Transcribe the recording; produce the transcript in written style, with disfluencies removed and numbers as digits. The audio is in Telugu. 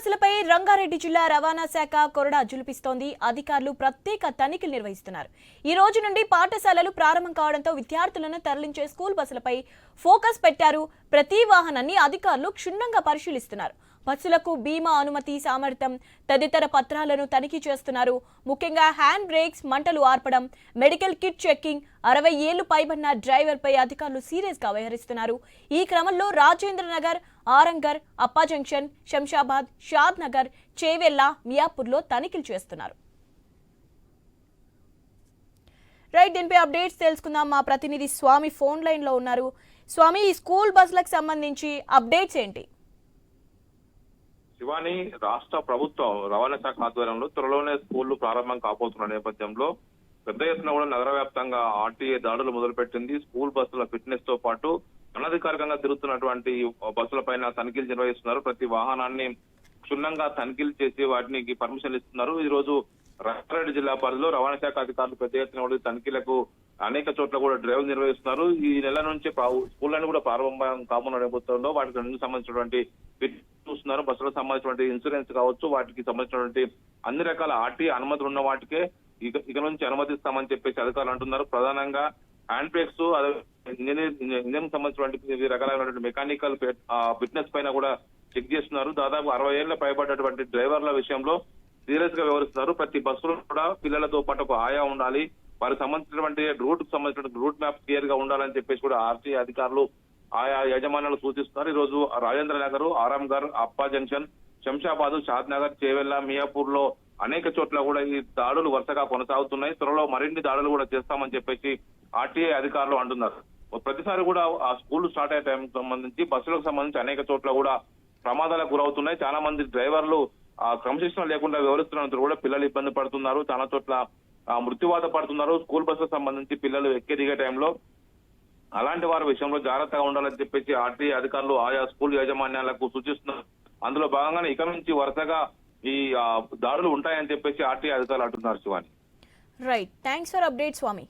బస్సులపై రంగారెడ్డి జిల్లా రవాణా శాఖ కొరడా జులిపిస్తోంది. అధికారులు ప్రత్యేక తనిఖీలు నిర్వహిస్తున్నారు. ఈ రోజు నుండి పాఠశాలలు ప్రారంభం కావడంతో విద్యార్థులను తరలించే స్కూల్ బస్సులపై ఫోకస్ పెట్టారు. ప్రతి వాహనాన్ని అధికారులు క్షుణ్ణంగా పరిశీలిస్తున్నారు. బస్సులకు బీమా అనుమతి, సామర్థ్యం తదితర పత్రాలను తనిఖీ చేస్తున్నారు. ముఖ్యంగా హ్యాండ్ బ్రేక్స్, మంటలు ఆర్పడం, మెడికల్ కిట్ చెకింగ్, 60 ఏళ్లు పైబడిన డ్రైవర్పై అధికారులు సీరియస్ గా వ్యవహరిస్తున్నారు. ఈ క్రమంలో రాజేంద్ర నగర్, ఆరంగర్, అప్పా జంక్షన్, శంషాబాద్, షాద్ నగర్, చేవెళ్ల, మియాపూర్లో తనిఖీలు చేస్తున్నారు. రైట్, దీనిపై అప్డేట్స్ తెలుసుకుందాం. మా ప్రతినిధి స్వామి ఫోన్ లైన్ లో ఉన్నారు. స్వామి, ఈ స్కూల్ బస్సులకు సంబంధించి అప్డేట్స్ ఏంటి? శివాని, రాష్ట్ర ప్రభుత్వం రవాణా శాఖ ఆధ్వర్యంలో త్వరలోనే స్కూళ్లు ప్రారంభం కాబోతున్న నేపథ్యంలో పెద్ద ఎత్తున కూడా నగర వ్యాప్తంగా ఆర్టీఏ దాడులు మొదలుపెట్టింది. స్కూల్ బస్సుల ఫిట్నెస్ తో పాటు అనధికారికంగా తిరుగుతున్నటువంటి బస్సుల పైన తనిఖీలు నిర్వహిస్తున్నారు. ప్రతి వాహనాన్ని క్షుణ్ణంగా తనిఖీలు చేసి వాటికి పర్మిషన్ ఇస్తున్నారు. ఈ రోజు రంగారెడ్డి జిల్లా పరిధిలో రవాణా శాఖ అధికారులు పెద్ద ఎత్తున తనిఖీలకు అనేక చోట్ల కూడా డ్రైవ్ నిర్వహిస్తున్నారు. ఈ నెల నుంచి స్కూళ్లను కూడా ప్రారంభం కాబోతున్న నేపథ్యంలో వాటికి సంబంధించినటువంటి చూస్తున్నారు. బస్సులకు సంబంధించినటువంటి ఇన్సూరెన్స్ కావచ్చు, వాటికి సంబంధించినటువంటి అన్ని రకాల ఆర్టీఏ అనుమతులు ఉన్న వాటికే ఇక నుంచి అనుమతిస్తామని చెప్పేసి అధికారులు అంటున్నారు. ప్రధానంగా హ్యాండ్ బ్రేక్స్, ఇంజన్ సంబంధించినటువంటి వివిధ రకాలైనటువంటి మెకానికల్ ఫిట్నెస్ పైన కూడా చెక్ చేస్తున్నారు. దాదాపు 60 ఏళ్ల పైబడ్డటువంటి డ్రైవర్ల విషయంలో సీరియస్ గా వ్యవహరిస్తున్నారు. ప్రతి బస్సులో కూడా పిల్లలతో పాటు ఒక ఆయా ఉండాలి, వారికి సంబంధించినటువంటి రూట్ కు సంబంధించిన రూట్ మ్యాప్ క్లియర్ గా ఉండాలని చెప్పేసి కూడా ఆర్టీఏ అధికారులు ఆయా యాజమాన్యాలు సూచిస్తున్నారు. ఈ రోజు రాజేంద్ర నగర్, ఆరాంగర్, అప్పా జంక్షన్, శంషాబాద్, షాద్ నగర్, చేవెళ్ల, మియాపూర్ లో అనేక చోట్ల కూడా ఈ దాడులు వరుసగా కొనసాగుతున్నాయి. త్వరలో మరిన్ని దాడులు కూడా చేస్తామని చెప్పేసి ఆర్టీఏ అధికారులు అంటున్నారు. ప్రతిసారి కూడా ఆ స్కూల్ స్టార్ట్ అయ్యే టైం సంబంధించి బస్సులకు సంబంధించి అనేక చోట్ల కూడా ప్రమాదాలకు గురవుతున్నాయి. చాలా మంది డ్రైవర్లు క్రమశిక్షణ లేకుండా వ్యవహరిస్తున్నందుకు కూడా పిల్లలు ఇబ్బంది పడుతున్నారు. చాలా చోట్ల మృత్యువాత పడుతున్నారు. స్కూల్ బస్సుకు సంబంధించి పిల్లలు ఎక్కే దిగే టైంలో అలాంటి వారి విషయంలో జాగ్రత్తగా ఉండాలని చెప్పేసి ఆర్టీఏ అధికారులు ఆయా స్కూల్ యాజమాన్యాలకు సూచిస్తున్నారు. అందులో భాగంగానే ఇక నుంచి వరుసగా ఈ దాడులు ఉంటాయని చెప్పేసి ఆర్టీఏ అధికారులు అంటున్నారు. Shivani, right, thanks for update Swamy.